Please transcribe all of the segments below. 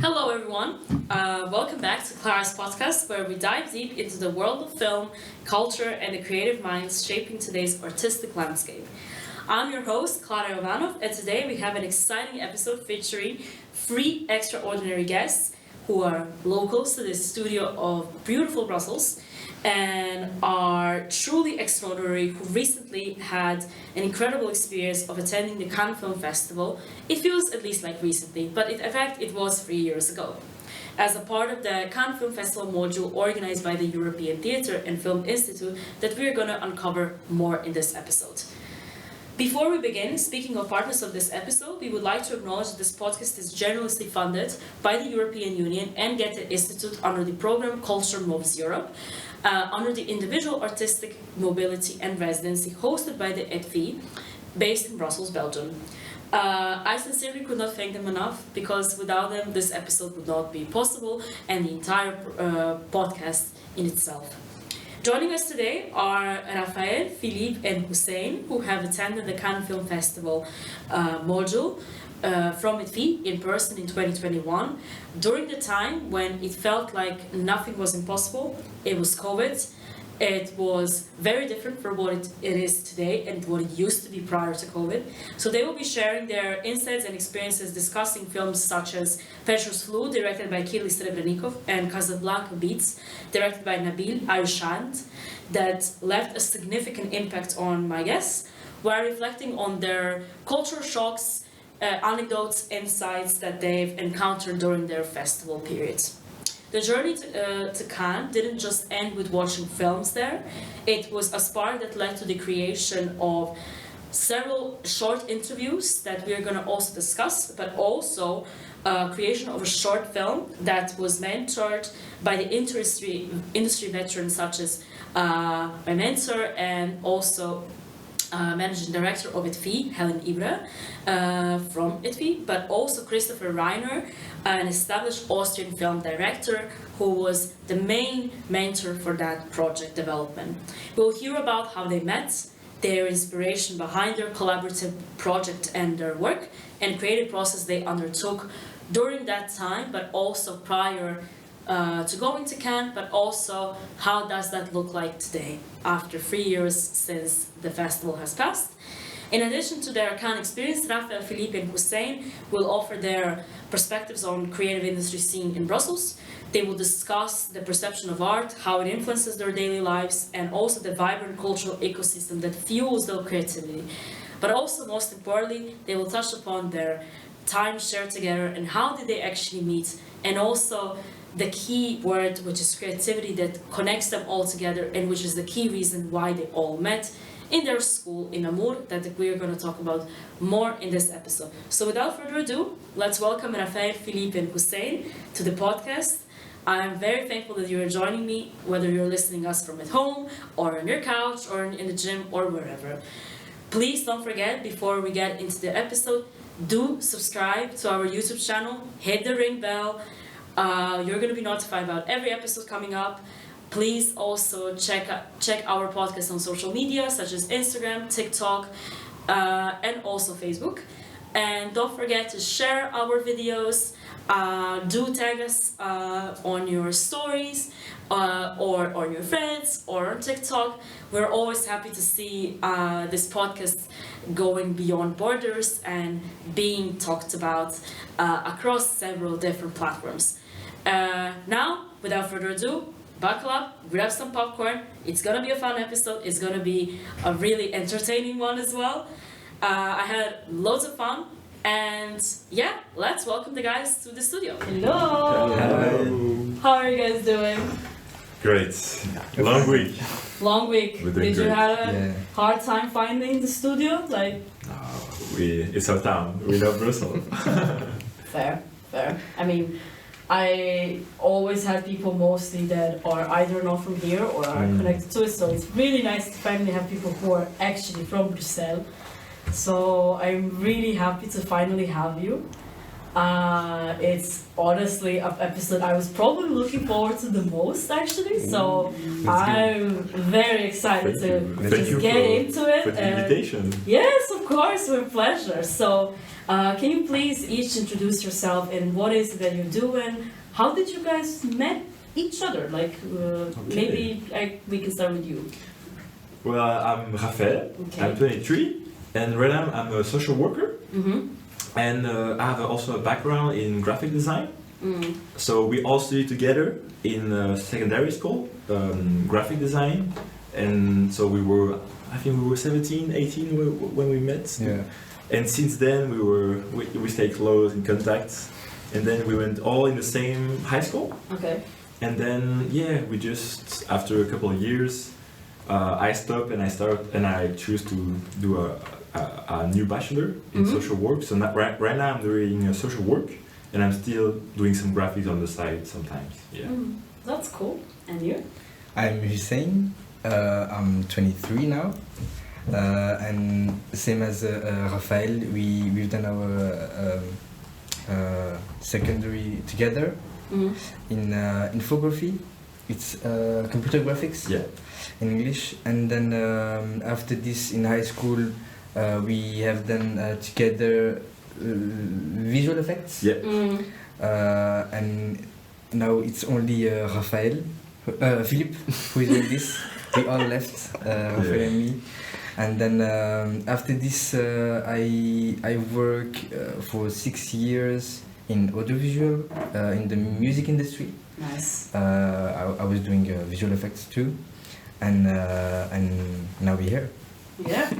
Hello everyone, welcome back to Klara's podcast where we dive deep into the world of film, culture and the creative minds shaping today's artistic landscape. I'm your host, Klara Jovanov, and today we have an exciting episode featuring three extraordinary guests who are locals to this studio of beautiful Brussels and are truly extraordinary, who recently had an incredible experience of attending the Cannes Film Festival. It feels at least like recently, but in fact it was 3 years ago. As a part of the Cannes Film Festival module organized by the European Theatre and Film Institute that we are going to uncover more in this episode. Before we begin, speaking of partners of this episode, we would like to acknowledge that this podcast is generously funded by the European Union and Goethe Institute under the program Culture Moves Europe, under the individual artistic mobility and residency hosted by the EDFI, based in Brussels, Belgium. I sincerely could not thank them enough because without them this episode would not be possible and the entire podcast in itself. Joining us today are Raphael, Phillip and Hussain, who have attended the Cannes Film Festival module from EDFI in person in 2021. During the time when it felt like nothing was impossible, it was COVID. It was very different from what it is today and what it used to be prior to COVID. So they will be sharing their insights and experiences discussing films such as Precious Flu, directed by Kirill Srebrenikov, and Casablanca Beats, directed by Nabil Ayshand, that left a significant impact on my guests, while reflecting on their cultural shocks, anecdotes, insights that they've encountered during their festival periods. The journey to Cannes didn't just end with watching films there. It was a spark that led to the creation of several short interviews that we are going to also discuss, but also creation of a short film that was mentored by the industry veterans such as my mentor and also managing director of EDFI, Helen Ibra, from EDFI, but also Christopher Reiner, an established Austrian film director who was the main mentor for that project development. We'll hear about how they met, their inspiration behind their collaborative project and their work, and creative process they undertook during that time, but also prior to going to Cannes, but also how does that look like today, after 3 years since the festival has passed. In addition to their Cannes experience, Raphael, Phillip and Hussain will offer their perspectives on creative industry scene in Brussels. They will discuss the perception of art, how it influences their daily lives, and also the vibrant cultural ecosystem that fuels their creativity. But also, most importantly, they will touch upon their time shared together and how did they actually meet, and also the key word, which is creativity, that connects them all together and which is the key reason why they all met in their school in Namur, that we are going to talk about more in this episode. So without further ado, let's welcome Raphael, Phillip and Hussain to the podcast. I am very thankful that you are joining me, whether you're listening us from at home or on your couch or in the gym or wherever. Please don't forget, before we get into the episode, do subscribe to our YouTube channel, hit the ring bell. You're going to be notified about every episode coming up. Please also check our podcast on social media such as Instagram, TikTok, and also Facebook. And don't forget to share our videos. Do tag us on your stories or on your friends or on TikTok. We're always happy to see this podcast going beyond borders and being talked about across several different platforms. Now, without further ado, buckle up, grab some popcorn. It's gonna be a fun episode. It's gonna be a really entertaining one as well. I had loads of fun, and yeah, let's welcome the guys to the studio. Hello. Hello. How are you guys doing? Great. Long week. Long week. We're doing Did you great. have a hard time finding the studio? Like. It's our town. We love Brussels. Fair. I mean, I always have people mostly that are either not from here or are connected to it, so it's really nice to finally have people who are actually from Brussels. So I'm really happy to finally have you. It's honestly an episode I was probably looking forward to the most, actually. So I'm very excited to just get into it. For the invitation. Yes, of course, with pleasure. So, can you please each introduce yourself and what is it that you do and how did you guys met each other? Like, maybe we can start with you. Well, I'm Raphael. Okay. I'm 23, and right now I'm a social worker. Mm-hmm. And I have also a background in graphic design. Mm. So we all studied together in secondary school, graphic design. And so I think we were 17, 18 when we met. Yeah. And since then we stayed close in contact. And then we went all in the same high school. Okay. And then, yeah, we just, after a couple of years, I stopped and I choose to do a new bachelor in social work. So right now I'm doing social work and I'm still doing some graphics on the side sometimes. Yeah. That's cool. And you? I'm Hussain. I'm 23 now. And same as Raphael, we've done our secondary together in infography. It's computer graphics in English. And then after this in high school, we have done together visual effects. And now it's only Raphael, Philip who is doing this. We all left, Raphael and me. And then after this, I work for 6 years in audiovisual, in the music industry. Nice. I was doing visual effects too, and now we're here. Yeah.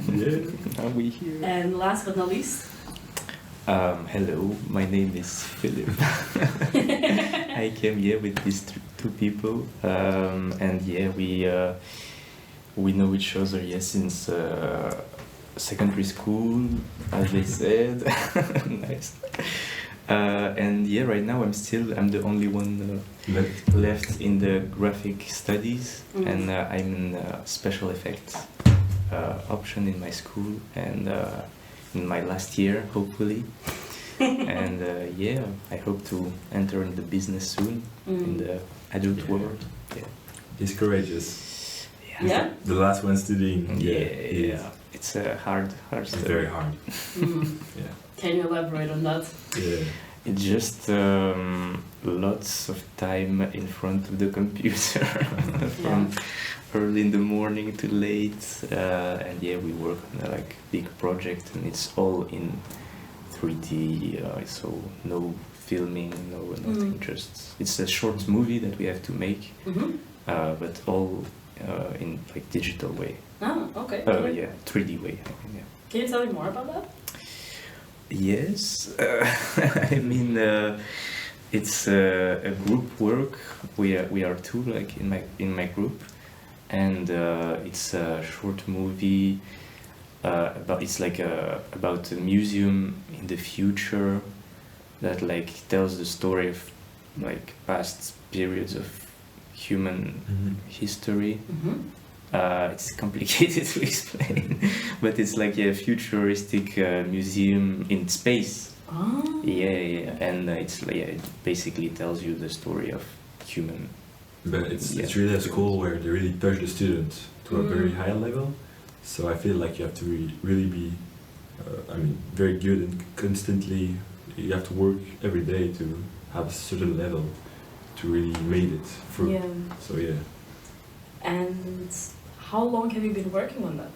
Now we're here. And last but not least? Hello, my name is Philip. I came here with these two people, and yeah, we know each other since secondary school, as they said. Nice. And yeah, right now I'm the only one left in the graphic studies, and I'm in special effects option in my school, and in my last year, hopefully. And yeah, I hope to enter in the business soon, in the adult world. Yeah. He's courageous. Yeah. The last one studying. Yeah. It's a hard It's study. very hard. Yeah. Can you elaborate on that? Yeah. It's just lots of time in front of the computer from early in the morning to late, and yeah, we work on a big project, and it's all in 3D, so no filming, nothing. Just it's a short movie that we have to make, but all in digital way. Oh, okay. Yeah, 3D way. Yeah. Can you tell me more about that? Yes, I mean it's a group work. We are two in my group, and it's a short movie about a museum in the future that tells the story of past periods of human history. It's complicated to explain, but it's a futuristic museum in space. Oh. Yeah, and it basically tells you the story of human. But it's really a school where they really push the student to a very high level. So I feel like you have to really be, very good and constantly. You have to work every day to have a certain level to really make it through. Yeah. So yeah. And how long have you been working on that?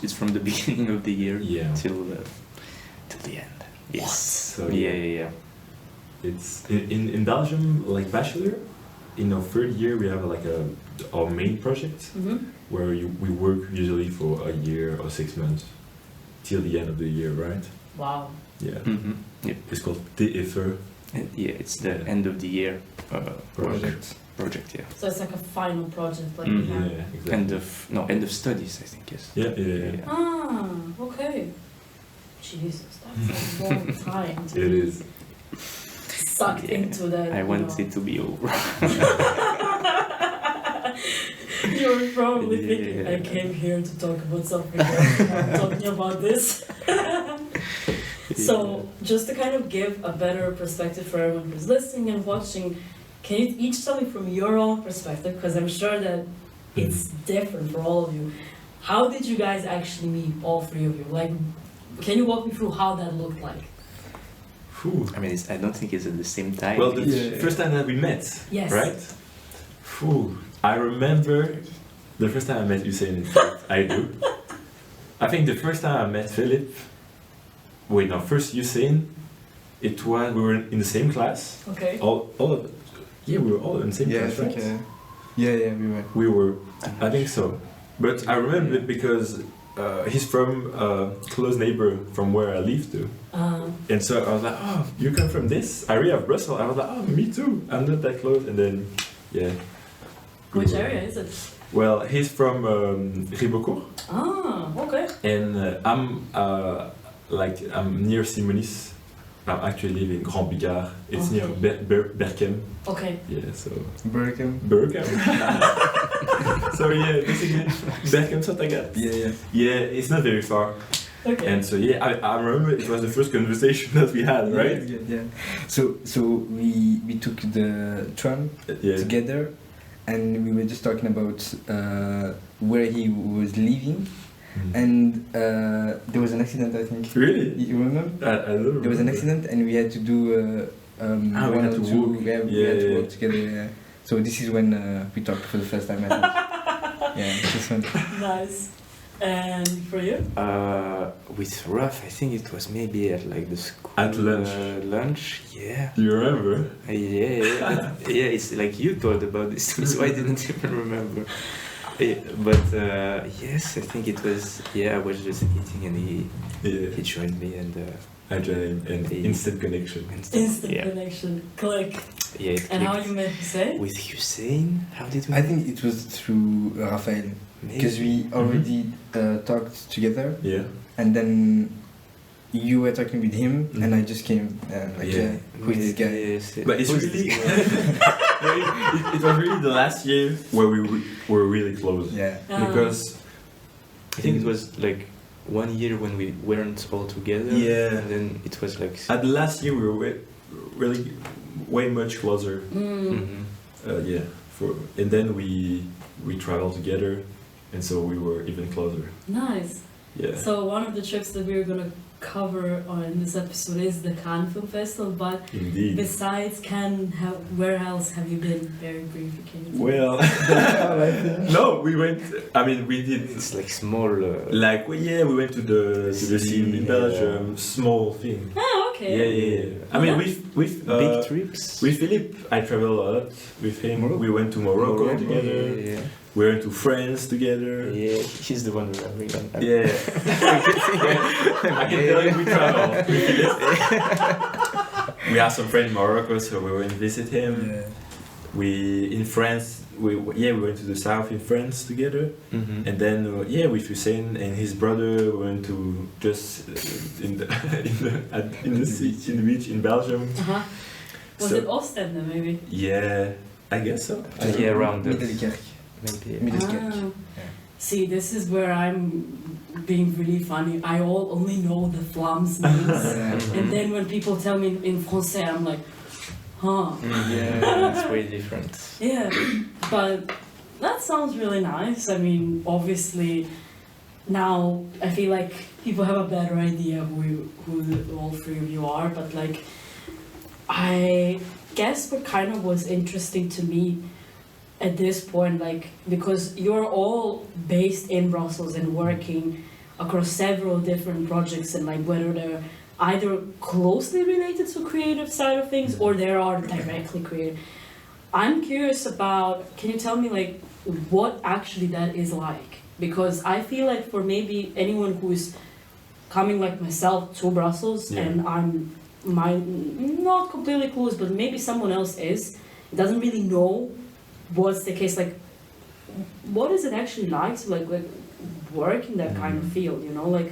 It's from the beginning of the year till the end. Yes. What? So Yeah. It's in Belgium, bachelor. In our third year, we have our main project where we work usually for a year or 6 months till the end of the year, right? Wow. Yeah. Yep. It's called TFE. Yeah, it's the end of the year project. Yeah. So it's a final project, Yeah, exactly. End of studies, I think. Yes. Yeah. Ah, okay. Jesus, that's a long time to It be is. sucked into that. I want it to be over. You're probably thinking, I came here to talk about something else. I'm talking about this. So, just to kind of give a better perspective for everyone who's listening and watching, can you each tell me from your own perspective, because I'm sure that it's different for all of you, how did you guys actually meet, all three of you? Like, can you walk me through how that looked like? Phew. I mean, I don't think it's at the same time. Well, the first time that we met, Yes. right? Phew. I remember the first time I met Hussain, in fact, I do. I think the first time I met Philip, wait, no, first Hussain, it was, we were in the same class. Okay. Yeah, we were all in the same Yeah, I class, think. right? Yeah, we were. We were, I think so. But I remember it because he's from a close neighbor from where I live to. And so I was like, oh, you come from this area of Brussels? I was like, oh, me too. I'm not that close. And then, yeah. Which area is it? Well, he's from Rivas. Ah, okay. And I'm near Simonis. I actually live in Grand Bigard. It's near Berkem. Okay. Yeah, so... Berkem. So yeah, basically, Berkem Sotagat. Yeah. Yeah, it's not very far. Okay. And so yeah, I remember it was the first conversation that we had, right? Yeah. So we took the tram Yeah. together, and we were just talking about where he was living, and there was an accident, I think. Really? You remember? I don't remember. There was an accident, and we had to do we one had or to two. walk. We had to walk together. Yeah. So this is when we talked for the first time. I think. Yeah, this one. Nice. And for you? With Raph, I think it was maybe at like the school At lunch. Lunch, yeah. Do you remember? Yeah. It's like you told about this, so I didn't even remember. But yes, I think it was. Yeah, I was just eating and he joined me and. I joined an instant connection. Instant connection. Click. Yeah. And how you met Hussain? With Hussain? How did we? I think it was through Raphael, because we already talked together. Yeah. And then you were talking with him, and I just came who is this guy? Yes, But it's really... it was really the last year where we were really close. Yeah. Because... I think it was like 1 year when we weren't all together. Yeah. And then it was like... At the last year we were really way much closer. Yeah. And then we traveled together, and so we were even closer. Nice. Yeah. So one of the trips that we're gonna cover in this episode is the Cannes Film Festival, but Indeed. besides Cannes, where else have you been? Very briefly, can you tell Well, no, we went. I mean, we did. It's like small. We went to the scene in Belgium. Small thing. Oh, okay. Yeah. I mean, with big trips. With Philip, I travel a lot with him. Morocco. We went to Morocco together. Yeah. We went to France together. Yeah, he's the one remembering. Yeah. I can tell you we travel with Philip. We have some friends in Morocco, so we went to visit him. Yeah. In France, we went to the south in France together, and then with Hussain and his brother, we went to just in the beach in Belgium. Was it Ostende maybe? Yeah, I guess so. Yeah, around there. Middelkerk. Maybe. Middelkerk. See, this is where I'm being really funny. I only know the Flams names, and then when people tell me in Francais, I'm like, huh. Yeah, it's way different. Yeah, but that sounds really nice. I mean, obviously, now I feel like people have a better idea who all three of you are, but like, I guess what kind of was interesting to me at this point, like, because you're all based in Brussels and working across several different projects, and like whether they're either closely related to creative side of things or they are directly creative. I'm curious about, can you tell me like what actually that is like? Because I feel like for maybe anyone who is coming like myself to Brussels, and I'm not completely clueless, but maybe someone else doesn't really know what's the case, like what is it actually like to like work in that kind of field, you know, like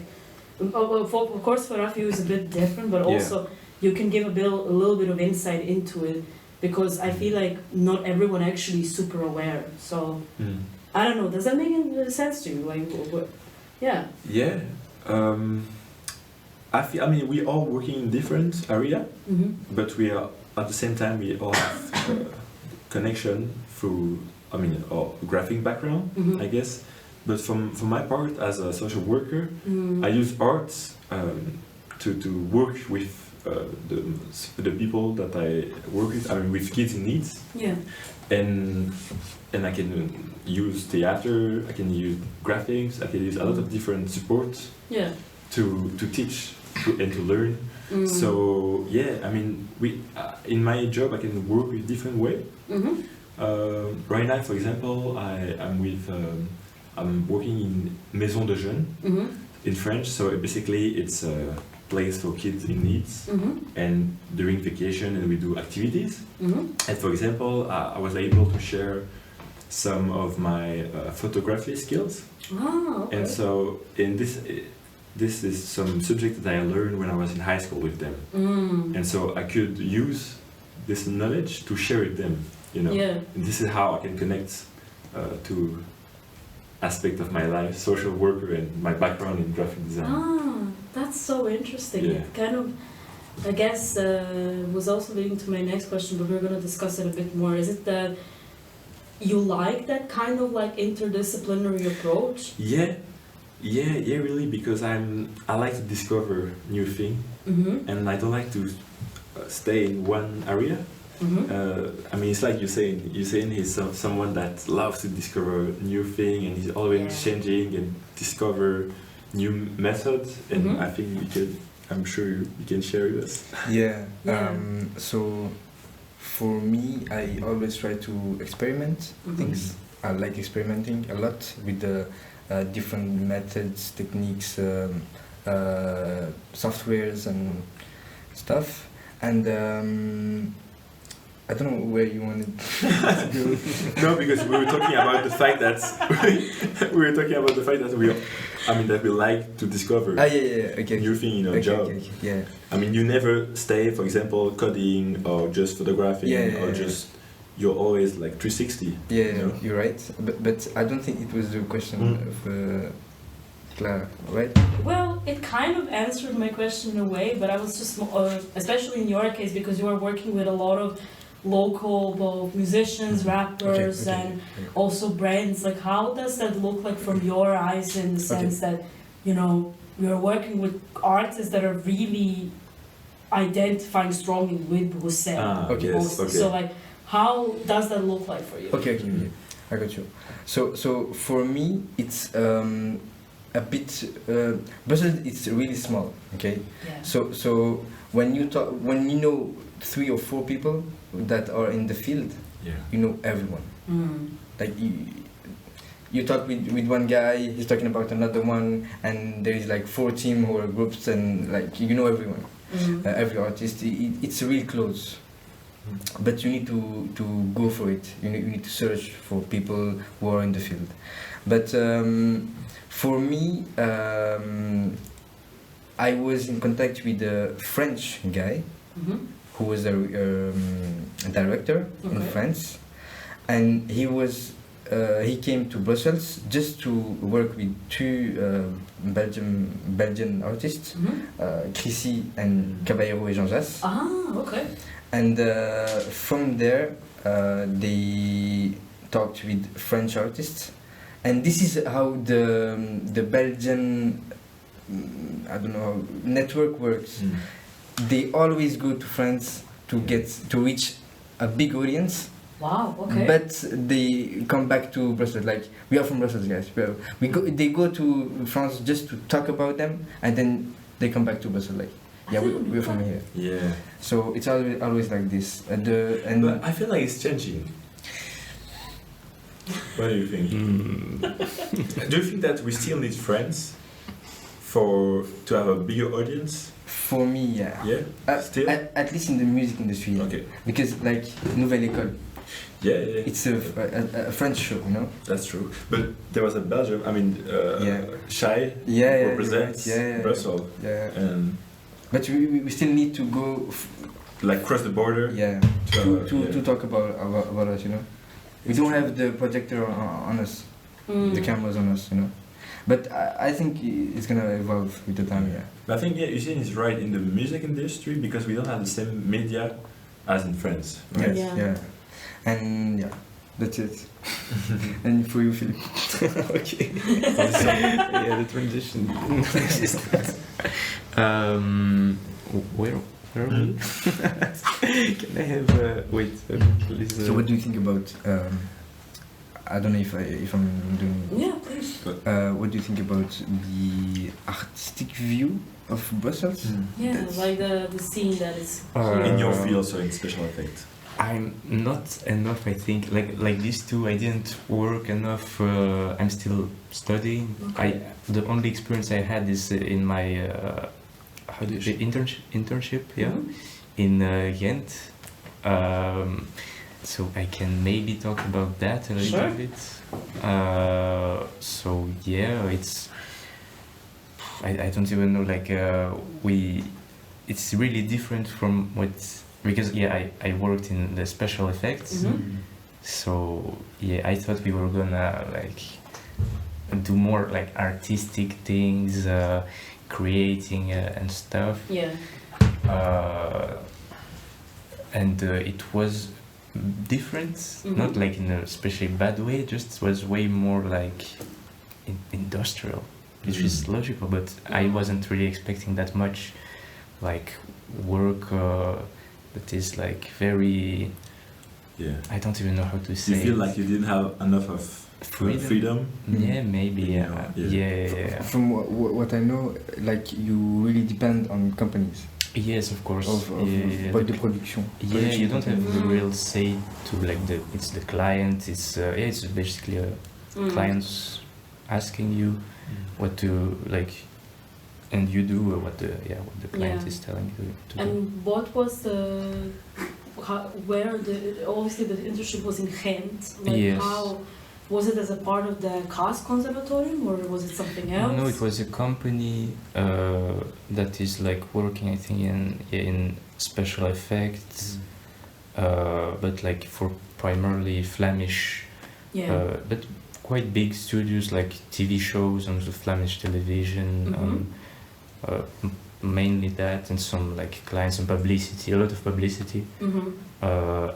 of course for Raphael is a bit different, but also you can give a little bit of insight into it, because I feel like not everyone actually is super aware. So I don't know, does that make any sense to you? Like yeah. I mean, we all working in different area, but we are at the same time we all have connection through, I mean, our graphic background, I guess. but from my part as a social worker, I use arts to work with the people that I work with. I mean, with kids in needs. Yeah. And I can use theater. I can use graphics. I can use a lot of different supports. Yeah. To teach and to learn. So yeah, I mean, in my job I can work with different way. Right now, for example, I'm working in Maison de Jeunes in French. So basically, it's a place for kids in needs, and during vacation, and we do activities. And for example, I was able to share some of my photography skills. Oh, okay. And so in this is some subject that I learned when I was in high school with them. And so I could use this knowledge to share with them, you know. Yeah. And this is how I can connect to aspect of my life, social worker, and my background in graphic design. Ah, that's so interesting. Yeah. It kind of, I guess, was also leading to my next question, but we're going to discuss it a bit more. Is it that you like that kind of like interdisciplinary approach? Yeah, really, because I like to discover new things, and I don't like to stay in one area. I mean, it's like you're saying he's someone that loves to discover new things, and he's always changing and discover new methods. And I think I'm sure you can share with us. Yeah. So for me, I always try to experiment things. I like experimenting a lot with the different methods, techniques, softwares and stuff. And I don't know where you wanted to go. No, because we were talking about the fact that that we like to discover Okay. new thing in our job. Okay, yeah. I mean, you never stay, for example, coding or just photographing just. You're always like 360. Yeah, you know? You're right. But I don't think it was the question of Klara, right? Well, it kind of answered my question in a way, but I was just, especially in your case, because you are working with a lot of local musicians, rappers, and also brands. Like, how does that look like from your eyes, in the sense that, you know, you're working with artists that are really identifying strongly with Hussain? So, like, how does that look like for you? Okay, I got you. So for me, it's a bit. Brussels, it's really small. Okay. Yeah. So when you know 3 or 4 people that are in the field, you know everyone. Like you talk with one guy, he's talking about another one, and there is like 4 teams or groups, and like you know everyone, every artist. It's really close. But you need to go for it. You need to search for people who are in the field. But for me, I was in contact with a French guy who was a director in France, and he came to Brussels just to work with 2 Belgian artists, Kraljević and K.L.A.R.A et Jean Jass. Ah, okay. And from there, they talked with French artists, and this is how the Belgian network works. They always go to France to reach a big audience. Wow. Okay. But they come back to Brussels. Like, we are from Brussels, guys. They go to France just to talk about them, and then they come back to Brussels. Like, we're from here. Yeah. So it's always like this. But I feel like it's changing. What do you think? Do you think that we still need friends to have a bigger audience? For me, yeah. Yeah. Still. At least in the music industry. Okay. Because like Nouvelle École. Yeah. It's a French show, you know. That's true. But there was a Belgium. I mean, Shy. Represents Brussels. Yeah. But we still need to go. Like cross the border. Yeah. To talk about us, you know. We don't have the projector on us. The cameras on us, you know. But I think it's gonna evolve with the time, yeah. But I think Hussain is right in the music industry, because we don't have the same media as in France, right? Yes, yeah. And That's it. And for you, Philip. Okay. Yeah, the transition. Where are we? Can I have wait? Please. So what do you think about? I don't know if I'm doing. Yeah, please. What do you think about the artistic view of Brussels? Yeah, That's- like the scene that is In your field, so in special effects. I'm not enough. I think like these two. I didn't work enough. I'm still studying. Okay. The only experience I had is in my how do you say internship? Yeah, Mhm. in Ghent. So I can maybe talk about that a little Sure. bit. So yeah, it's. I don't even know. Like it's really different from what. Because yeah, I worked in the special effects, Mhm. so yeah, I thought we were gonna like do more like artistic things, creating and stuff, Yeah. and it was different, Mhm. not like in a especially bad way, just was way more like industrial, which is logical, but I wasn't really expecting that much like work. That is like very. Yeah. I don't even know how to say. You feel it. like you didn't have enough of freedom. Yeah, maybe. Yeah. Yeah. From what I know, like you really depend on companies Yes, of course. of yeah, the production. yeah, you don't have the Mhm. real say to like it's the client. It's yeah, it's basically clients asking you what to like, and you do what the client Yeah. is telling you to do. And what was where obviously the internship was in Ghent. Like Yes. how was it as a part of the cast conservatorium or was it something else? No, it was a company that is like working, I think, in special effects, but like for primarily Flemish, Yeah. but quite big studios like TV shows on the Flemish television, mainly that, and some like clients and publicity, a lot of publicity, Mm-hmm.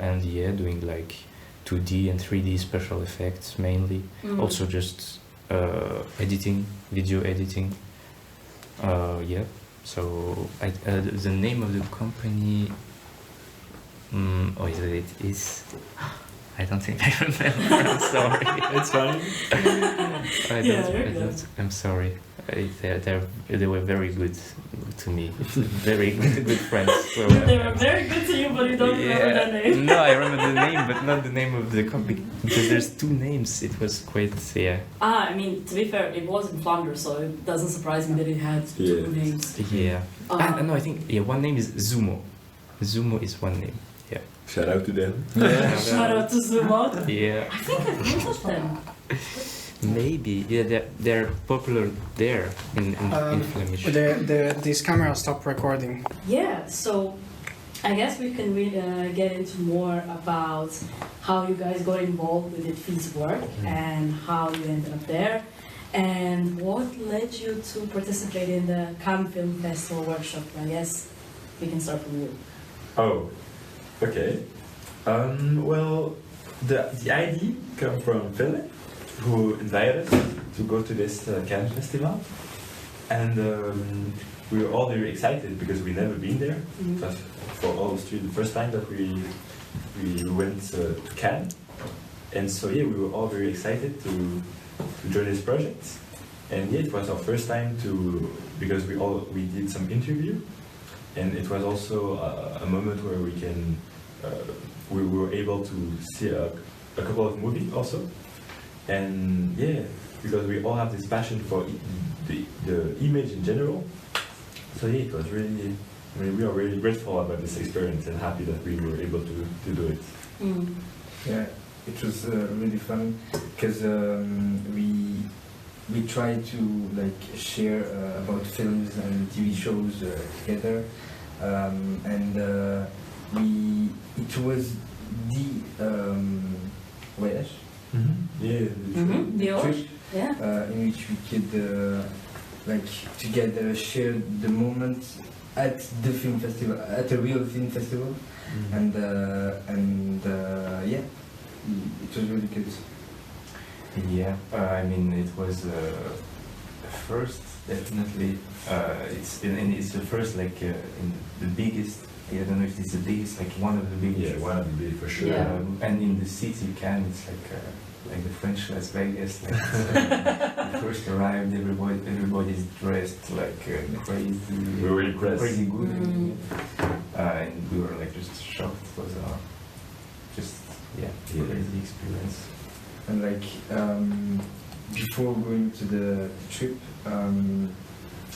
and yeah, doing like 2D and 3D special effects mainly. Mm-hmm. Also just editing, video editing. Yeah. So the name of the company. It is. I don't think I remember. I'm sorry. It's fine. I'm sorry. They were very good to me. Very good friends. So, They were very good to you, but you don't remember their name. No, I remember the name, but not the name of the company because there's two names. It was quite yeah. I mean, to be fair, it was in Flanders, so it doesn't surprise me that it had two names. Yeah. No, I think one name is Zumo. Zumo is one name. Yeah. Shout out to them. Yeah. Shout out to Zumo. Yeah. I think I've heard of them. Maybe. Yeah, they're popular there in Flemish. This camera stopped recording. Yeah, so I guess we can get into more about how you guys got involved with Edou's work and how you ended up there, and what led you to participate in the Cannes Film Festival workshop. I guess we can start from you. Oh, okay. Well, the idea came from Phillip, who invited us to go to this Cannes festival, and we were all very excited because we never been there. Mhm. It was for all the three the first time that we went to Cannes, and so yeah, we were all very excited to join this project, and yeah, it was our first time because we did some interview, and it was also a moment where we were able to see a couple of movies also. And yeah, because we all have this passion for the image in general. So yeah, it was really, we are really grateful about this experience and happy that we were able to do it. Mm. Yeah, it was really fun because we tried to like share about films and TV shows together, and it was the voyage. Yeah. The Orge? Trip, Yeah. in which we could like together share the moment at the film festival, at a real film festival, and yeah, it was Yeah, I mean it was first definitely. It's the first like in the biggest. I don't know if it's the biggest, like one of the biggest. Yeah, one of the big for sure. Yeah. And in the city, Cannes, it's like the French Las Vegas. Like we first arrived, everybody's dressed like crazy. We were impressed. Crazy good. And we were like just shocked. It was crazy experience. And like before going to the trip,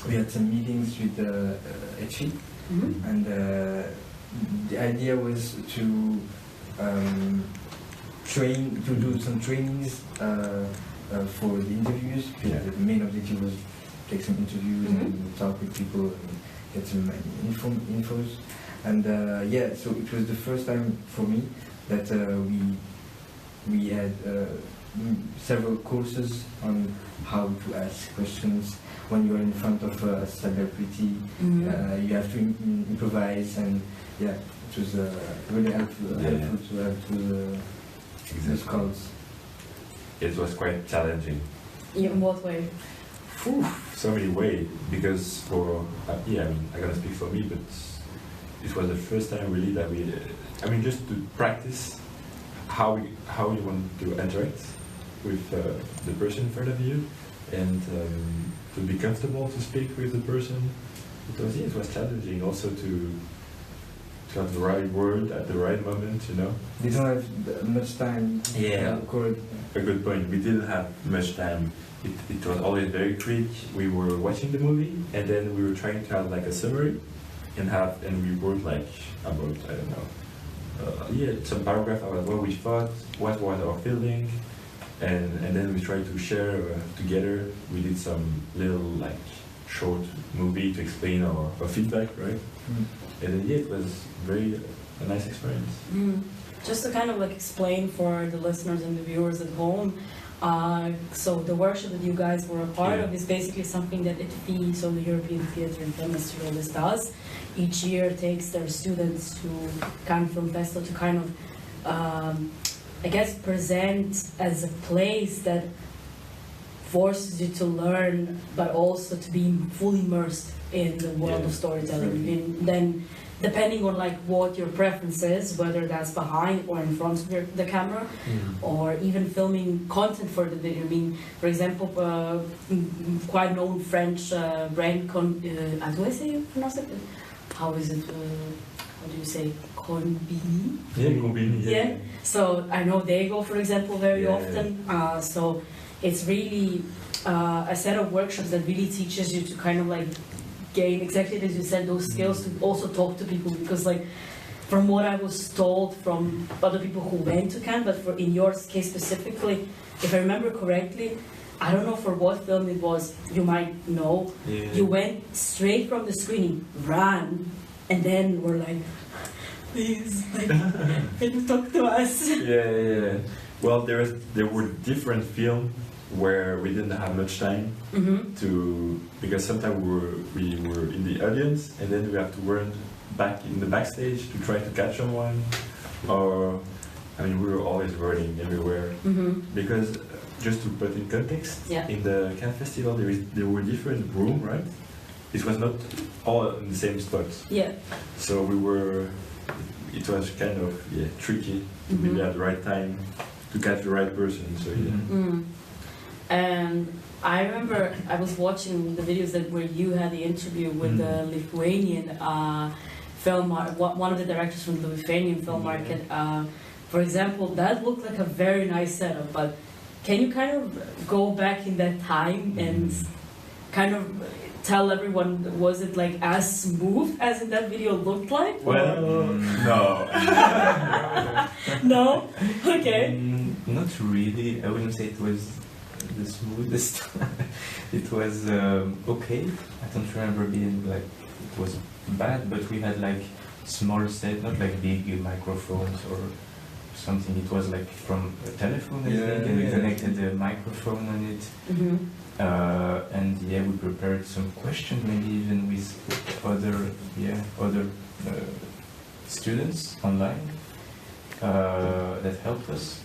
we had some meetings with HE, and the idea was to do some trainings for the interviews. Yeah. The main objective was take some interviews and talk with people and get some infos. And so it was the first time for me that we had several courses on how to ask questions when you're in front of a celebrity. You have to improvise, and it was really helpful to have those calls. It was quite challenging. In what way? So many ways, because for I gotta speak for me, but it was the first time really that we, just to practice how you want to interact with the person in front of you, and to be comfortable to speak with the person. It was challenging also to have the right word at the right moment, They don't have much time. Yeah. Correct. A good point. We didn't have much time. It was always very quick. We were watching the movie, and then we were trying to have like a summary, and we wrote like about, I don't know, some paragraph about what we thought, what was our feeling, and then we tried to share together. We did some little like short movie to explain our feedback, right? And then it was a nice experience. Just to kind of like explain for the listeners and the viewers at home, so the workshop that you guys were a part of is basically something that ITFI, so the European Theatre and Film Institute always does. Each year takes their students to Cannes Film Festival to kind of, present as a place that forces you to learn, but also to be fully immersed in the world of storytelling. And then, depending on like what your preference is, whether that's behind or in front of the camera, or even filming content for the video. For example, quite known French brand, how do I say it? Pronounce it? How is it? How do you say? Combini? Yeah, Combini. Yeah. So I know they go, for example, very often. So it's really a set of workshops that really teaches you to kind of like gain, exactly as you said, those skills to also talk to people, because like from what I was told from other people who went to Cannes, but in your case specifically, if I remember correctly, I don't know for what film it was, you might know, you went straight from the screening, ran, and then were like, please, like, can you talk to us? Yeah. Well, there were different films where we didn't have much time because sometimes we were in the audience, and then we have to run back in the backstage to try to catch someone, or we were always running everywhere because just to put in context, in the Cannes Festival there were different rooms, right? It was not all in the same spot. Yeah. So it was kind of tricky to be at the right time to catch the right person. So And I remember I was watching the videos where you had the interview with the Lithuanian film, one of the directors from the Lithuanian film market. For example, that looked like a very nice setup, but can you kind of go back in that time and kind of tell everyone, was it like as smooth as in that video looked like? Well, no. No? Okay. Not really. I wouldn't say it was the smoothest. It was okay. I don't remember being like it was bad, but we had like small set, not like big microphones or something. It was like from a telephone, I think, and we connected the microphone on it. And we prepared some questions, maybe even with other students online that helped us.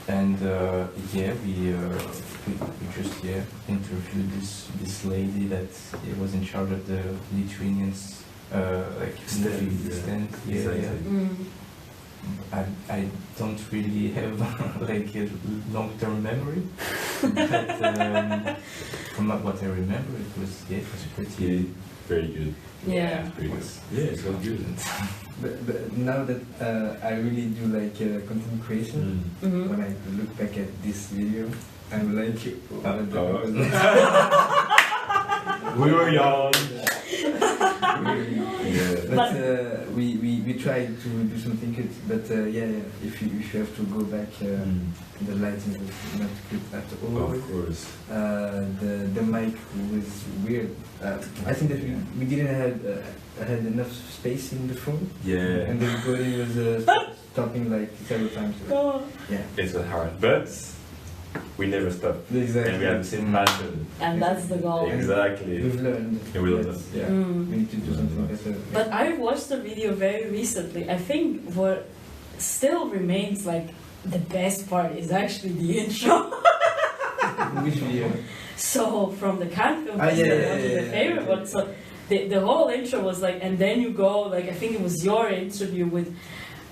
And we just interviewed this lady that was in charge of the Lithuanians stand. I don't really have like a long-term memory, but from what I remember, it was pretty very good. Yeah. Pretty good. Yeah, it was good. But now that I really do like content creation, when I look back at this video, I'm like, we were young. But we tried to do something good. But if you have to go back, the lighting was not good at all. Of course. The mic was weird. I think that we didn't had enough space in the phone. Yeah. And the recording was stopping like several times. Yeah. It was hard, but we never stopped. Exactly. And we have the same passion. And that's the goal. Exactly. We've learned. And we learned. Yeah. We need to do something better. But I watched the video very recently. I think what still remains like the best part is actually the intro. Which video? So from the Cannes film festival, the favorite one. So the whole intro was like, and then you go like, I think it was your interview with,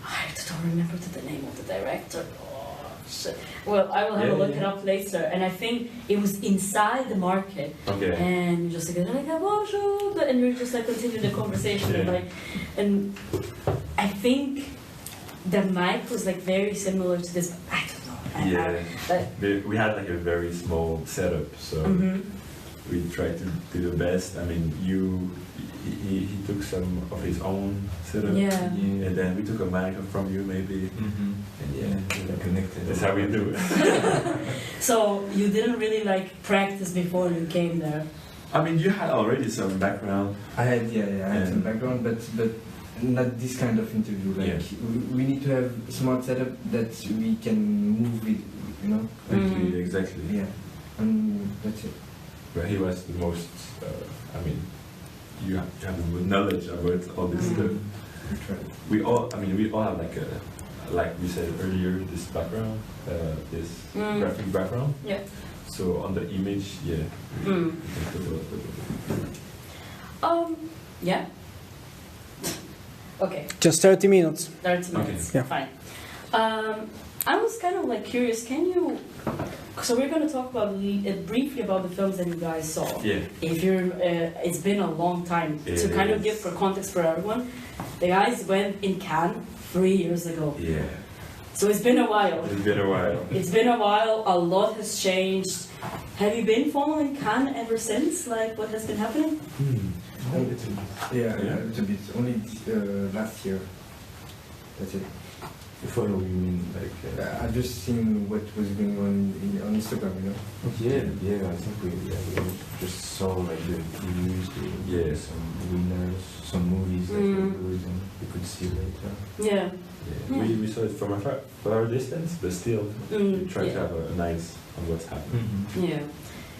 I don't remember the name of the director. Oh shit. Well, I will have a look it up later. And I think it was inside the market. Okay. And you just like bonjour, and you just like continue the conversation and I think the mic was like very similar to this. I don't know. We had like a very small setup, so we tried to do the best. I mean, he took some of his own setup, and then we took a mic from you maybe, and we connected. That's how we do it. So you didn't really like practice before you came there. I mean, you had already some background. I had I had some background, but not this kind of interview. Like we need to have a smart setup that we can move with, you know. Exactly. Yeah, and that's it. But he was the most. I mean, you have the knowledge about all this stuff. We all have like we said earlier, this background, this graphic background. Yeah. So on the image, we can put yeah. Okay. Just 30 minutes. 30 minutes. Yeah. Fine. I was kind of like curious. Can you? So we're going to talk about briefly about the films that you guys saw. Yeah. If you're, it's been a long time to kind of give for context for everyone. The guys went in Cannes 3 years ago. Yeah. So it's been a while. It's been a while. It's been a while. A lot has changed. Have you been following Cannes ever since? Like what has been happening? A little bit. A little bit. Only last year. That's it. You follow, you mean like? I've just seen what was going on on Instagram, you know. I think we just saw like the news, some winners, some movies that were good, and we could see later. Yeah. We saw it from a far distance, but still we try to have a nice on what's happening. Yeah.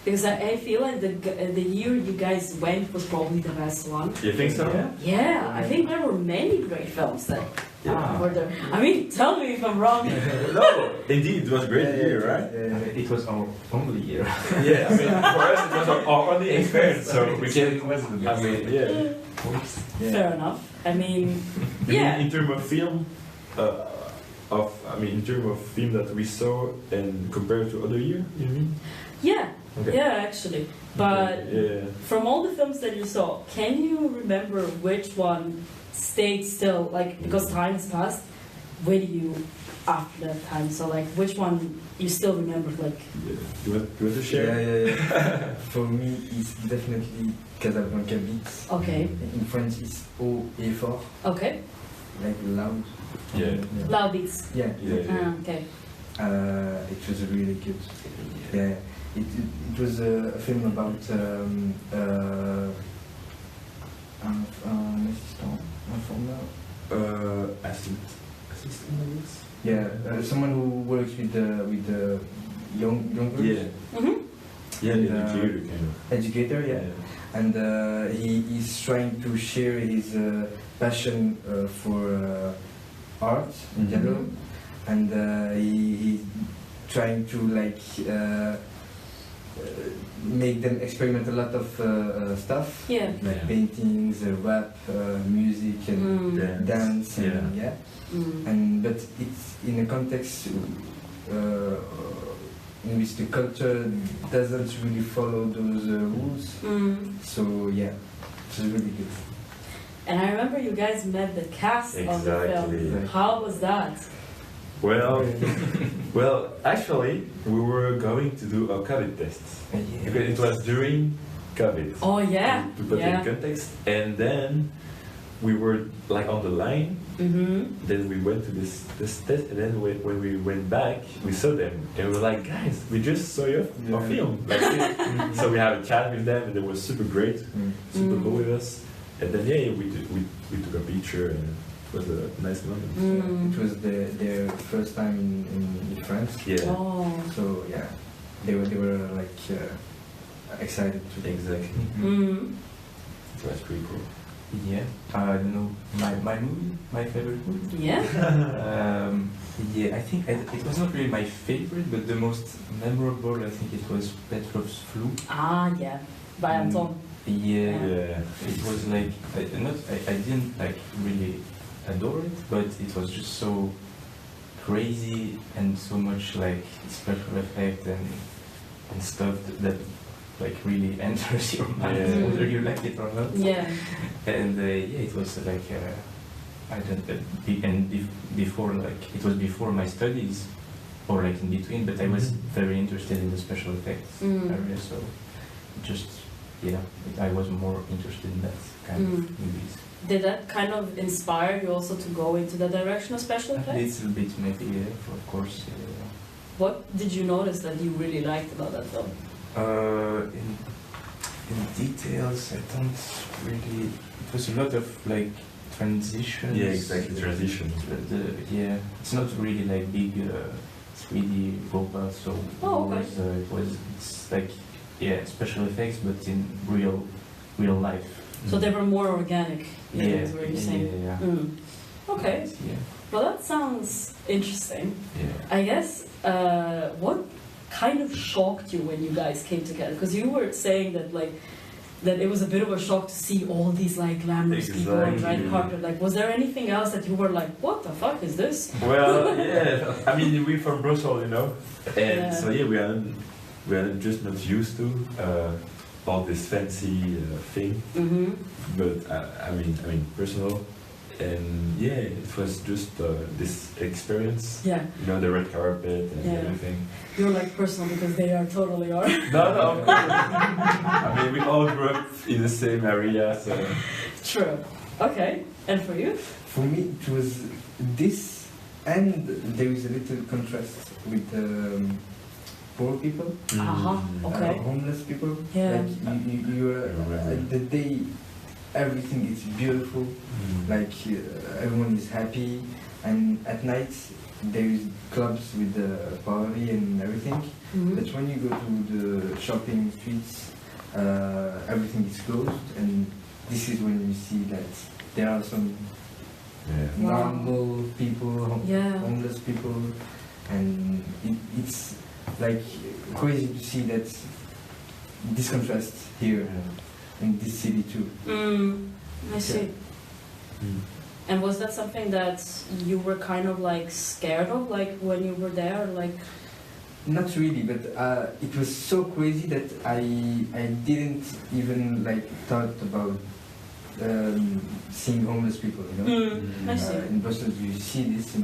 Because I feel like the year you guys went was probably the best one. You think so? Yeah, I think there were many great films that were there. I mean, tell me if I'm wrong. No, indeed, it was a great year, right? It was our only year. Yeah, I mean, for us it was our only experience, so we can. I mean, Fair enough. I mean, in terms of film, in terms of film that we saw and compared to other year, you mean? Yeah. Okay. Yeah, actually. But from all the films that you saw, can you remember which one stayed still, like, because time has passed with you after that time? So, like, which one you still remember, like... You want to share? Yeah. For me, it's definitely Kraljević. Okay. In French, it's haut et fort. Okay. Like loud. Loud beats. Yeah. Okay. It was really good. Yeah. It was a film about assistant, I guess. Yeah, someone who works with the young Yeah. Yeah, and, educator kind of. Educator, yeah. And he is trying to share his passion for art in general, and trying to make them experiment a lot of stuff, Yeah. like paintings, rap, music, and dance, and but it's in a context in which the culture doesn't really follow those rules. So yeah, it's really good. And I remember you guys met the cast of the film. How was that? Well, actually, we were going to do a COVID test because it was during COVID. Oh yeah. To put it in context, and then we were like on the line. Then we went to this test, and then when we went back, we saw them, and we were like, guys, we just saw your film. Like, so we had a chat with them, and they were super great, super cool with us. And then we took a picture, and it was a nice moment. It was their first time in France. Yeah. Oh. So yeah, they were like excited to. Exactly. So that's pretty cool. Yeah, I don't know, my movie, my favorite movie? Yeah? Yeah, I think it was not really my favorite, but the most memorable, I think it was Petrov's Flu. Ah, yeah, by Anton. Yeah, it was like, I didn't like really adore it, but it was just so crazy and so much like special effect and stuff that like really enters your mind, whether you like it or not. Yeah. And it was like I don't before like it was before my studies or like in between, but I was very interested in the special effects area, so just I was more interested in that kind of movies. Did that kind of inspire you also to go into the direction of special effects? A little bit maybe, of course. What did you notice that you really liked about that film? In details, I don't really. It was a lot of like transitions. Yeah, exactly, transition. It's not really like big 3D robots. So it's like special effects, but in real life. So they were more organic. Is what you're saying. Yeah. Okay. Yeah. Well, that sounds interesting. Yeah. I guess what kind of shocked you when you guys came together? Because you were saying that it was a bit of a shock to see all these like glamorous people on red carpet. Like, was there anything else that you were like, what the fuck is this? Well, yeah. I mean, we're from Brussels, and so we are just not used to all this fancy thing. But I mean, personal. And it was just this experience. Yeah. The red carpet and everything. You're like personal because they are totally are. No, of course. I mean, we all grew up in the same area, so. True. Okay. And for you? For me, it was this, and there is a little contrast with poor people. Okay. Homeless people. Yeah. Like you the day. Everything is beautiful, like everyone is happy, and at night there is clubs with the party and everything. But when you go to the shopping streets, everything is closed, and this is when you see that there are some normal people, homeless people, and it's like crazy to see that this contrast here. In this city too. I see. And was that something that you were kind of like scared of, like when you were there, like? Not really, but it was so crazy that I didn't even like thought about seeing homeless people. I see. In Brussels, you see this.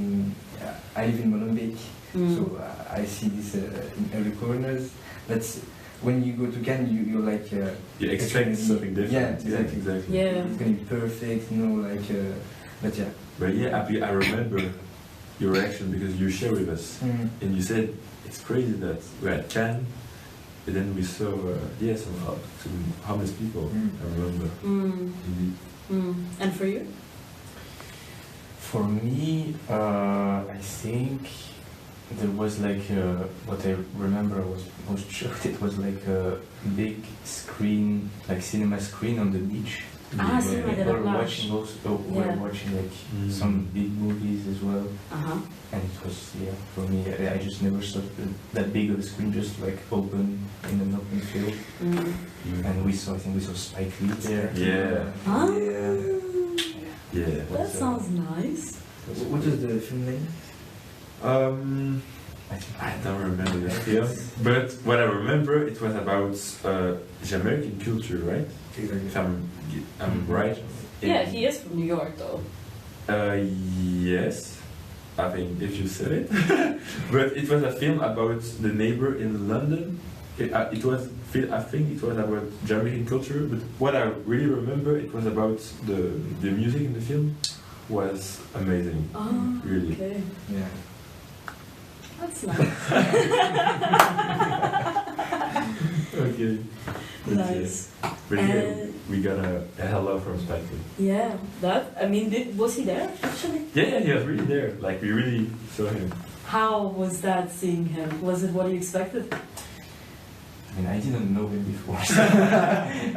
I live in Molenbeek, so I see this in every corners. That's when you go to Cannes, you're like you expect something different. Yeah, exactly. Yeah, it's gonna be perfect, but yeah. But I remember your reaction because you shared with us, and you said it's crazy that we're at Cannes, and then we saw some homeless people. I remember. Indeed. And for you? For me, I think. There was like what I remember was most shocked. It was like a big screen, like cinema screen on the beach. Cinema de la Watching also. We're watching like some big movies as well. And it because for me, I just never saw that big of a screen just like open in an open field. And I think we saw Spike Lee there. Yeah. Ah, Yeah. that sounds nice. What is the film name? I don't remember the film, but what I remember, it was about Jamaican culture, right? Exactly. If I'm right. Yeah, he is from New York though. Yes, I think if you said it. But it was a film about the neighbor in London. I think it was about Jamaican culture, but what I really remember, it was about the music in the film was amazing. Oh, Really. okay. Yeah. That's nice. Okay. But, Nice. But yeah, we got a hello from Spike Lee. Yeah, was he there actually? Yeah, he was really there. Like we really saw him. How was that seeing him? Was it what you expected? I mean, I didn't know him before.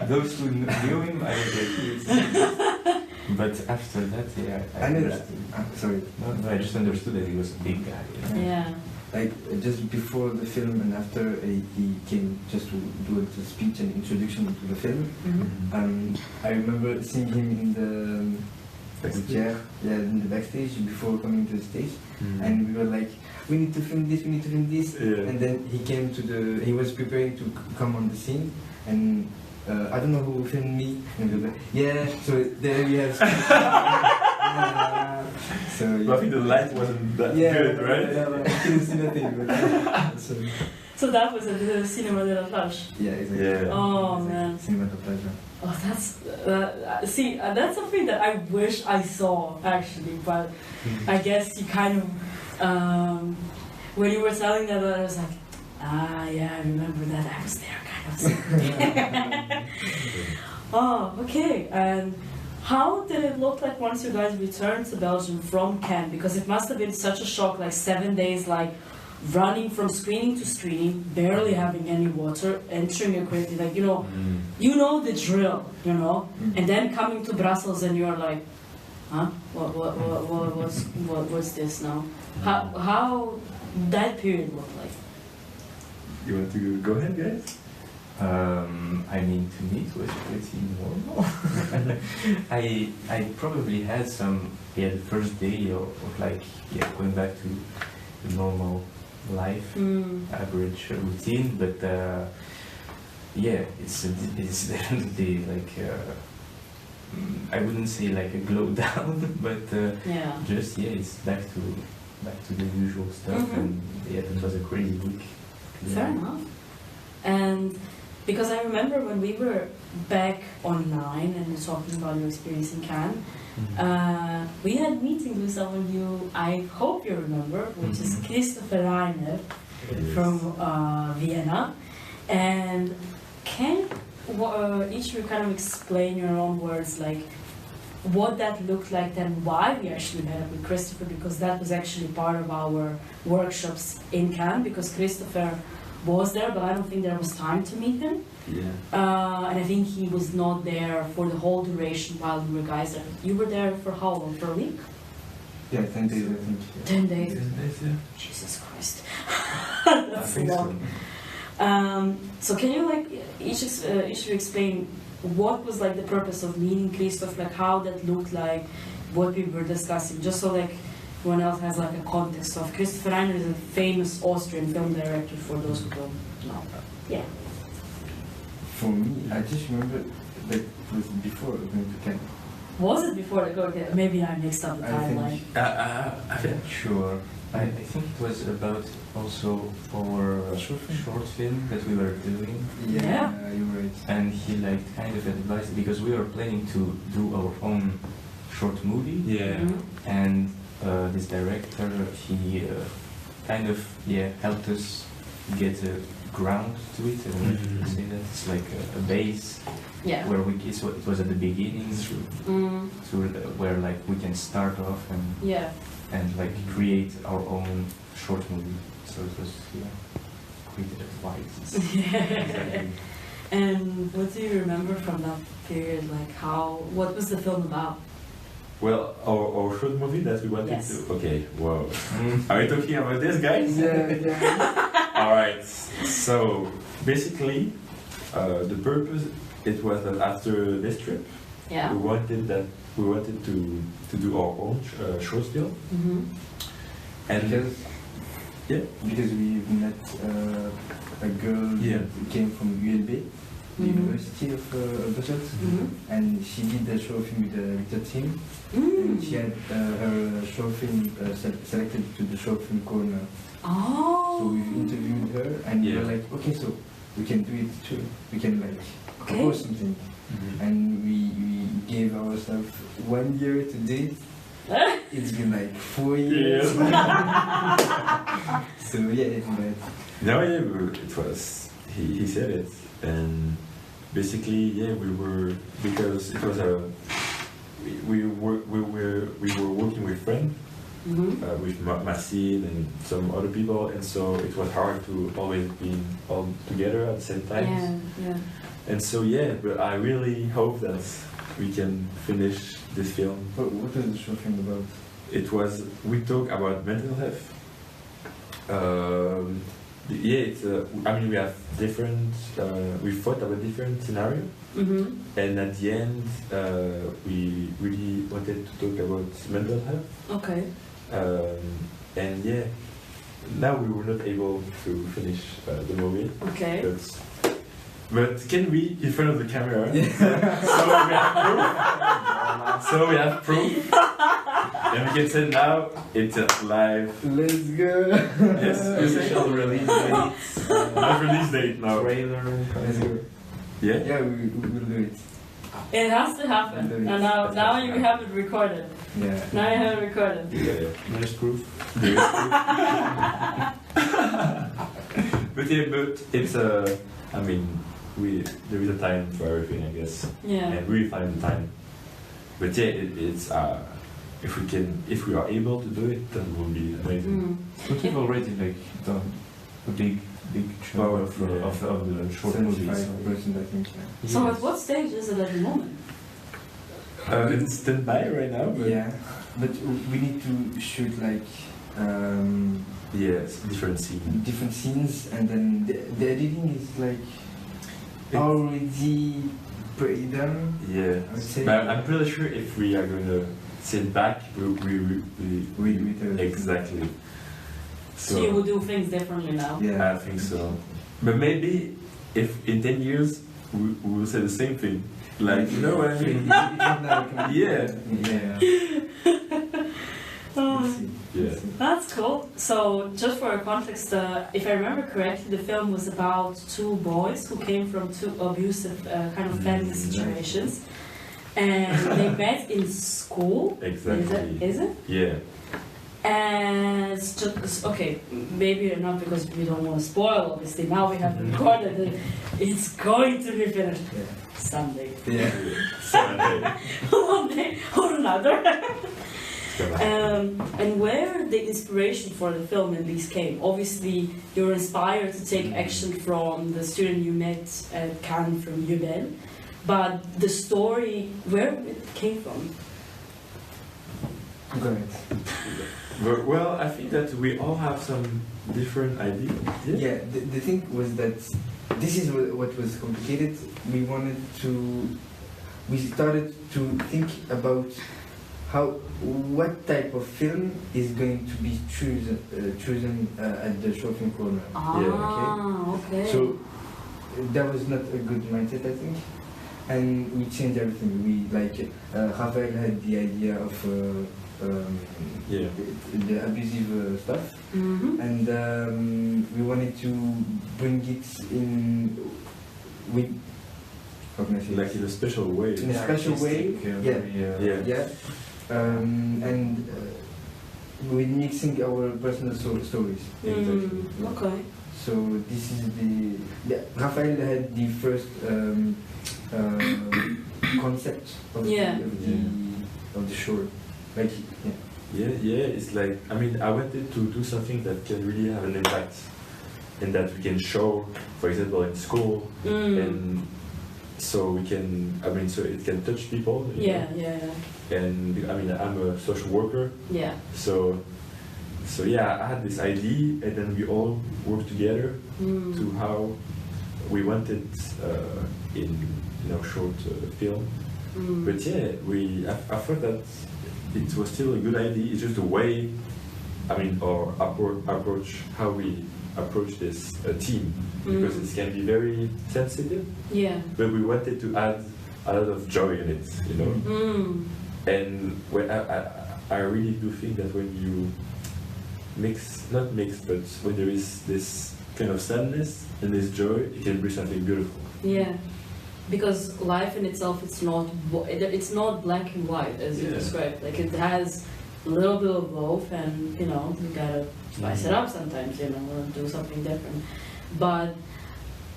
Those who knew him, I was like, but after that, I understood. Sorry. No, I just understood that he was a big guy. Yeah. Like just before the film and after, he came just to do a speech and introduction to the film. I remember seeing him in the chair, in the backstage before coming to the stage, and we were like, we need to film this, Yeah. and then he was preparing to come on the scene, and I don't know who filmed me, and we were like, so there we have. So But I think the light wasn't that good, right? Yeah, I couldn't see nothing. But, So that was at the Cinema de la Plage. Yeah, exactly. Yeah. Oh man. Cinema de la Plage. Oh, that's something that I wish I saw actually, but I guess you kind of when you were telling that, I was like, I remember that I was there, kind of. Oh, okay. And how did it look like once you guys returned to Belgium from Cannes? Because it must have been such a shock, like 7 days, like running from screening to screening, barely having any water, entering a crazy, like, you know the drill, and then coming to Brussels and you're like, huh? What's this now? How that period looked like? You want to go ahead, guys? I mean, to me it was pretty normal. I probably had some, the first day of like, going back to the normal life, average routine, but it's definitely like, I wouldn't say like a glow down, but just, it's back to the usual stuff, and it was a crazy week. Fair enough. And because I remember when we were back online and talking about your experience in Cannes, we had meetings with someone I hope you remember, which is Christopher Reiner from Vienna. And can each of you kind of explain your own words, like what that looked like and why we actually met up with Christopher, because that was actually part of our workshops in Cannes, because Christopher was there, but I don't think there was time to meet him. And I think he was not there for the whole duration while you were guys there. You were there for how long? For a week? Yeah, 10 days, I think. 10 days. 10 days, yeah. Jesus Christ. I That's think long. So can you each of you explain what was like the purpose of meeting Christoph, like how that looked like, what we were discussing, just so like everyone else has like a context of. Christopher Reiner is a famous Austrian film director, for those who don't know. Yeah. For me, I just remember like it was before going to Cannes. Was it before the go? Maybe I mixed up the timeline. I'm Sure. I think it was about also our short film that we were doing. Yeah. You're right. And he like kind of advised, because we were planning to do our own short movie. Yeah. And this director, he kind of helped us get a ground to it, and say that it's like a base where it was at the beginning, so where like we can start off and like create our own short movie. So it was created advice. Exactly. And what do you remember from that period? Like what was the film about? Well, our short movie that we wanted Yes. to. Okay, wow. Are we talking about this, guys? Yeah. All right. So basically, the purpose it was that after this trip, Yeah. we wanted to do our own short film, Mm-hmm. and Because, yeah, because we met a girl Yeah. that came from ULB, the Mhm. University of Brussels, Mm-hmm. and she did the short film with the team, and she had her short film selected to the short film corner. Oh. So we interviewed her, and we Yeah. were like, okay, so we can do it too. We can like Okay. propose something, and we gave ourselves 1 year to date. It's been like 4 years. So yeah, but no, yeah, it was. He said it, and basically, yeah, we were because it was a. We were working with friends. Mm-hmm. With Marcin and some other people, and so it was hard to always be all together at the same time. Yeah. And so yeah, but I really hope that we can finish this film. what was the short film about? It was we talk about mental health. Yeah, it's. I mean, we have different. We thought about different scenario, Mm-hmm. and at the end, we really wanted to talk about mental health. Okay. And yeah, now we were not able to finish the movie. Okay. But can we, in front of the camera? So we have proof. And we can say now it's live. Let's go. Yes, Official release date. Not release date now. Trailer. Let's go. Yeah? Yeah, we will do it. It has to happen. And now you have it recorded. Yeah. Now you have it recorded. Yeah. There's proof. There is proof. But yeah, but it's I mean, there is a time for everything, I guess. Yeah. And we find the time. But yeah, it's if we are able to do it, then it will be amazing. Mm. But we've already like done a big chunk Oh, of the short 75%, movies. I think. So at what stage is it at the moment? It's standby right now. But Yeah, but we need to shoot like yes, different scene. different scenes, and then the editing is like already pretty done. Yeah, I would say. but I'm pretty sure if we are going to sit back, we exactly. So you will do things differently now. Yeah. I think so. But maybe if in 10 years we will say the same thing. Like, you know what I mean? Yeah. Yeah. Oh, Let's see. Yeah. Let's see. that's cool. So, just for context, if I remember correctly, the film was about two boys who came from two abusive kind of family situations, and they met in school. Exactly. Is it? Yeah. And it's just okay. Maybe not because we don't want to spoil. Obviously, now we have recorded it. It's going to be finished Yeah. someday, Yeah. Sunday. one day or another. It's gonna happen. And where the inspiration for the film at least came? Obviously, you're inspired to take action from the student you met at Cannes from UBL, but the story, where it came from? Go ahead. Well, I think that we all have some different ideas. Yeah, the thing was that this is what was complicated. We started to think about what type of film is going to be chosen at the short film corner. Okay. So that was not a good mindset, I think, and we changed everything. We Raphael had the idea of the abusive stuff. Mm-hmm. And we wanted to bring it in with, how can I say, Like in a special way. in a special way. Yeah. And with mixing our personal stories. Exactly. Okay. So this is Raphael had the first concept of the short. Like, Yeah, it's like, I mean, I wanted to do something that can really have an impact and that we can show, for example, in school and so we can, I mean, so it can touch people. you know. And I mean, I'm a social worker, Yeah. so yeah, I had this idea, and then we all worked together to how we wanted in short film. But yeah, I thought that it was still a good idea. It's just the way, I mean, our approach, how we approach this team, because it can be very sensitive. Yeah. But we wanted to add a lot of joy in it, you know. And when I really do think that when you not mix, but when there is this kind of sadness and this joy, it can bring something beautiful. Yeah. Because life in itself, it's not black and white as you described. Like it has a little bit of both, and you gotta spice it up sometimes, or do something different. But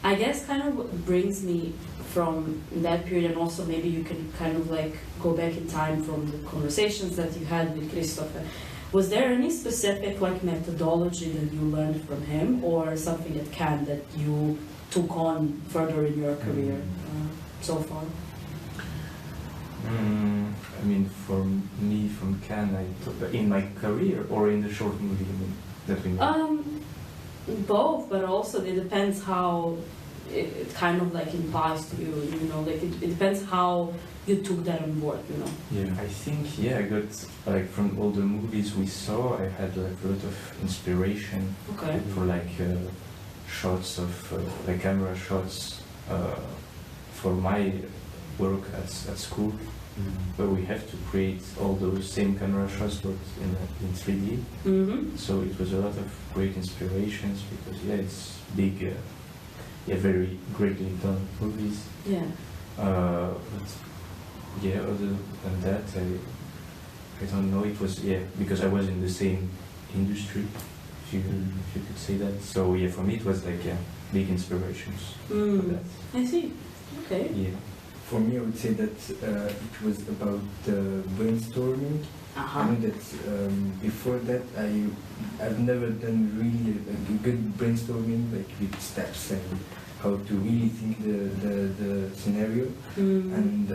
I guess kind of brings me from that period, and also maybe you can kind of like go back in time from the conversations that you had with Christopher. Was there any specific like methodology that you learned from him, or something at K.L.A.R.A that you took on further in your career so far? I mean, for me, from K.L.A.R.A, in my career or in the short movie that we made? Both, but also it depends how it kind of like implies to you, like it depends how you took that on board, Yeah, I think, I got, like, from all the movies we saw, I had like a lot of inspiration for like shots of, like camera shots for my work at school, where we have to create all those same camera shots but in 3D. So it was a lot of great inspirations, because it's big, very greatly done movies. But other than that, I don't know. It was because I was in the same industry, if you could say that. So for me it was like big inspirations for that. I see. Okay. Yeah. For me, I would say that it was about brainstorming. I know that before that I've never done really a good brainstorming, like with steps and how to really think the scenario. And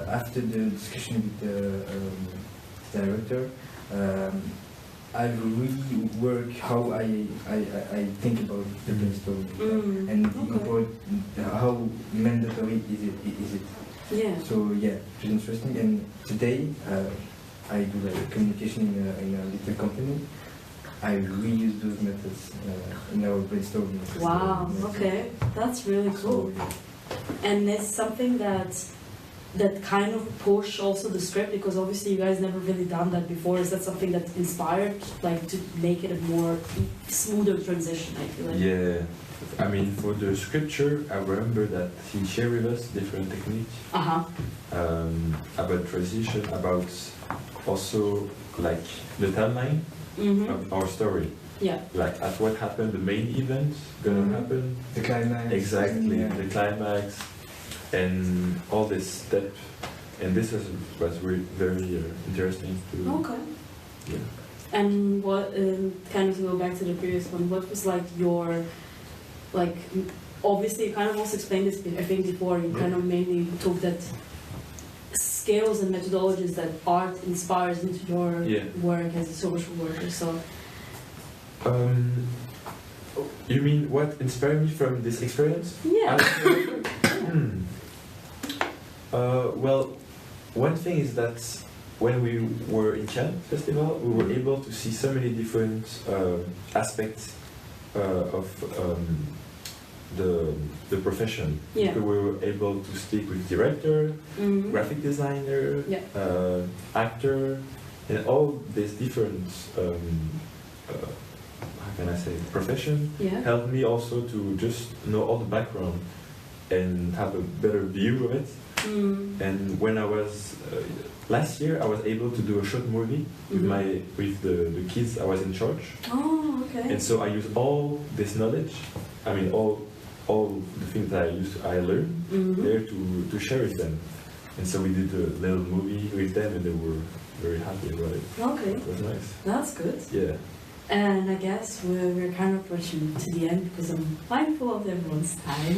after the discussion with the director, I really work how I think about the brainstorming and how mandatory is it. Yeah. So it was interesting. And today I do like communication in a little company. I reuse those methods in our brainstorming. Wow. Okay, that's really cool. So, And it's something that kind of push also the script, because obviously you guys never really done that before. Is that something that inspired, like, to make it a more smoother transition? I feel like. Yeah, I mean, for the scripture, I remember that he shared with us different techniques about transition, about also like the timeline of our story. Yeah. Like at what happened, the main event gonna happen. the climax. Exactly, the climax, and all this step. And this was really very interesting to. Okay. Yeah. And what kind of to go back to the previous one? What was like your obviously you kind of also explained this I think before. You kind of mainly took that skills and methodologies that art inspires into your work as a social worker. So. You mean what inspired me from this experience? Yeah. Well, one thing is that when we were in Cannes Festival, we were able to see so many different aspects of the profession. Yeah. We were able to speak with director, graphic designer, actor, and all these different how can I say profession helped me also to just know all the background and have a better view of it. And when I was last year, I was able to do a short movie with the kids I was in charge. Oh, okay. And so I use all this knowledge. I mean, all the things that I learned there to share with them. And so we did a little movie with them, and they were very happy about it. Okay. It was nice. That's good. Yeah. And I guess we're kind of pushing to the end because I'm mindful of everyone's time.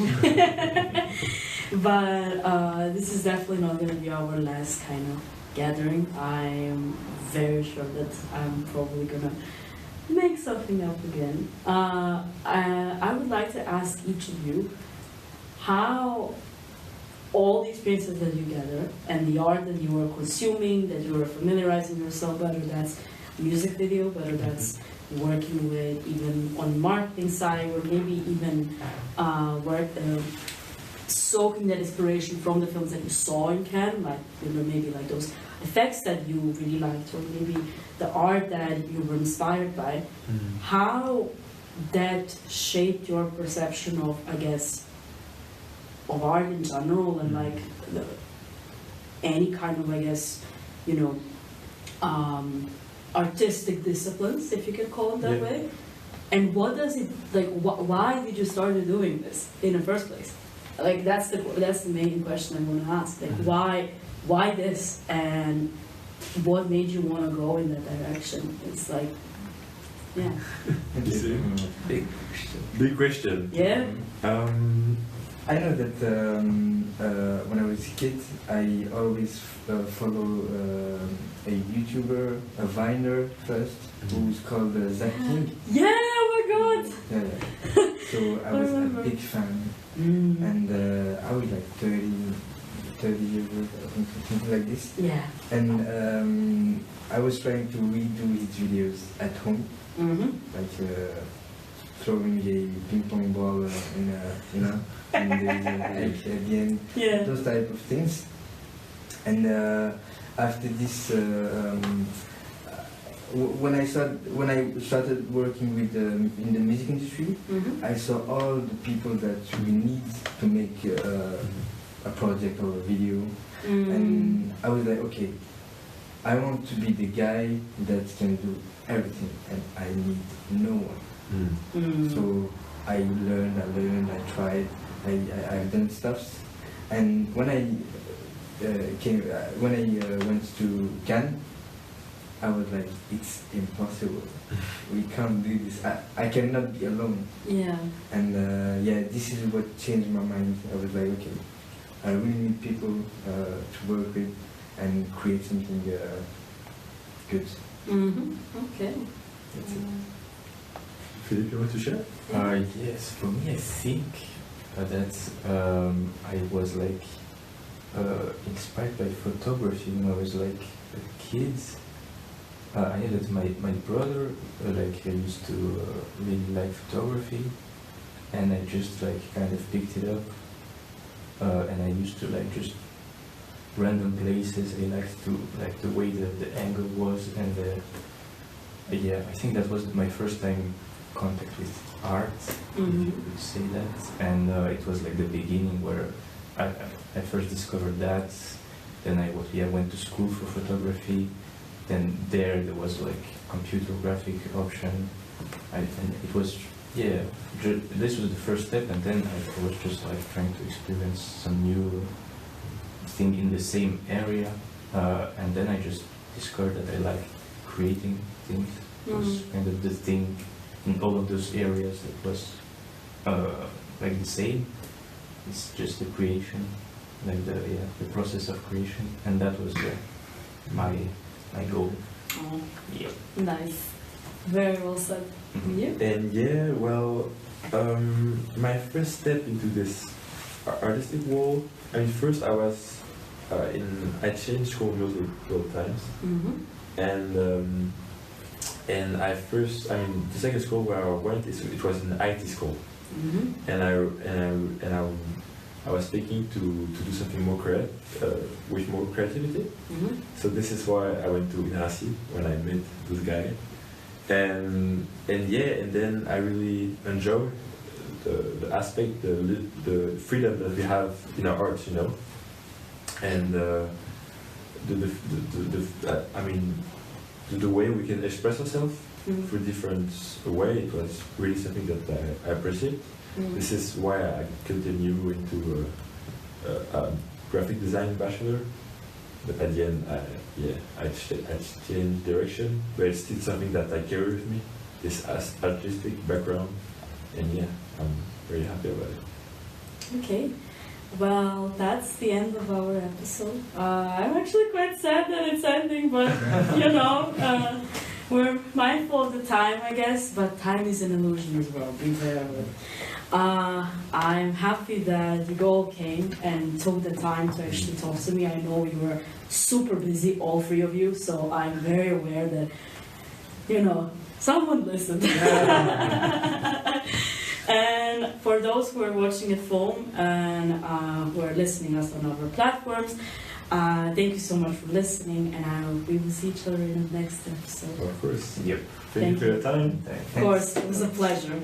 But this is definitely not going to be our last kind of gathering. I'm very sure that I'm probably going to make something up again. I would like to ask each of you how all the experiences that you gather and the art that you are consuming, that you are familiarizing yourself, whether that's music video, whether that's working with even on marketing side, or maybe even soaking that inspiration from the films that you saw in Cannes, like maybe like those effects that you really liked, or maybe the art that you were inspired by. How that shaped your perception of, I guess, of art in general, and like any kind of, I guess, artistic disciplines, if you can call it that way. And what does it like? Why did you start doing this in the first place? Like that's the main question I want to ask. Like why this, and what made you want to go in that direction? It's like, yeah. Big question. Big question. Yeah. I know that when I was a kid, I always follow a YouTuber, a Viner first, who's called Zach King. Yeah, oh my god! Yeah. So I was a big fan. And I was like 30 years old, I think, something like this. Yeah. And I was trying to redo his videos at home, like throwing a ping pong ball and there's like at the end, those type of things. And after this, when I started working with in the music industry, I saw all the people that we need to make a project or a video, and I was like, okay, I want to be the guy that can do everything, and I need no one. So I learned, I tried, I've done stuff, and when I went to Cannes, I was like, it's impossible. We can't do this. I cannot be alone. Yeah. And this is what changed my mind. I was like, okay, I really need people to work with and create something good. Okay. That's it. Philip, you want to share? Yes, for me I think that I was like inspired by photography when I was like a kid. I know that my brother like used to really like photography, and I just like kind of picked it up, and I used to like just random places. I liked to like the way the angle was, and I think that was my first time contact with art, if you could say that, and it was like the beginning where I first discovered that. Then I went to school for photography. Then there was like computer graphic option, and it was this was the first step, and then I was just like trying to experience some new thing in the same area, and then I just discovered that I like creating things. It was kind of the thing in all of those areas that was like the same. It's just the creation, like the process of creation, and that was my goal. Oh, yeah. Nice. Very well said. You? And my first step into this artistic world, I mean, first I was I changed school multiple times, and the second school where I went, it was an IT school, and I was thinking to do something more with more creativity. So this is why I went to K.L.A.R.A when I met this guy, and then I really enjoy the aspect, the freedom that we have in our art, and the way we can express ourselves through different way. It was really something that I appreciate. This is why I continue into a graphic design bachelor, but at the end, I changed direction, but it's still something that I carry with me. this artistic background, and yeah, I'm very happy about it. Okay. Well, that's the end of our episode. I'm actually quite sad that it's ending, but we're mindful of the time, I guess, but time is an illusion as well. Be aware of it. I'm happy that you all came and took the time to actually talk to me. I know you were super busy, all three of you, so I'm very aware that, someone listened. And for those who are watching at home and who are listening us on other platforms, thank you so much for listening, and I hope we will see each other in the next episode. Of course. Yep. Thank you for your time. Of course, it was a pleasure.